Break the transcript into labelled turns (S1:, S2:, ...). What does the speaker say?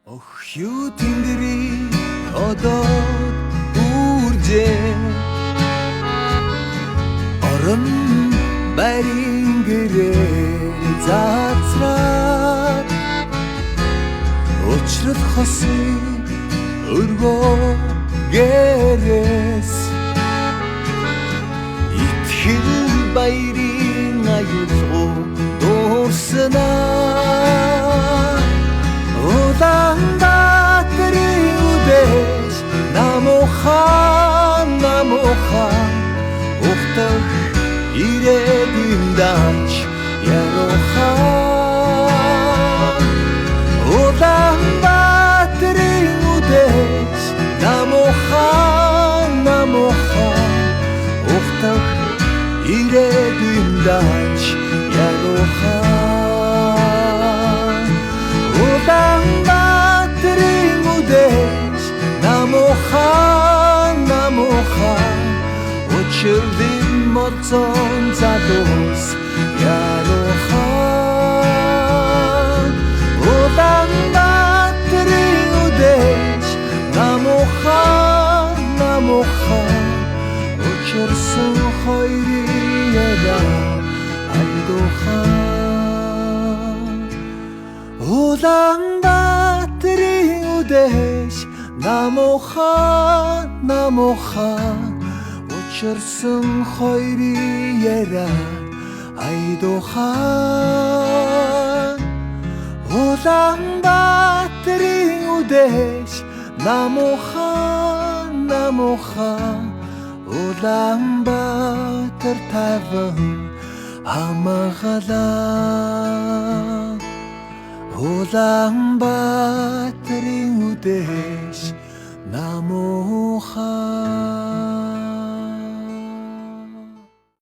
S1: Ох юу тэнгэрийн одоод үржээ орон байрын гэрээр заацраад учрал хосын өргөө гэрээс итгэл баярын аюулгүй дуурснаа Улаанбаатарын үдээс намуухан ухтах ирээдүйн дач яруухан Улаанбаатарын үдээс намуухан ухтах ирээдүйн дач яруухан Улаанбаатарын үдээс намуухан учирлын моцон залуус яруухан Улаанбаатарын үдээс намуухан учирсан хоёрын яриа айдуухан Улаанбаатарын үдээс намуухан учирсан хоёрын яриа айдуухан Улаанбаатарын үдээс намуухан Улаанбаатар таван хамагалаа Улаанбаатарын үдээс намуухан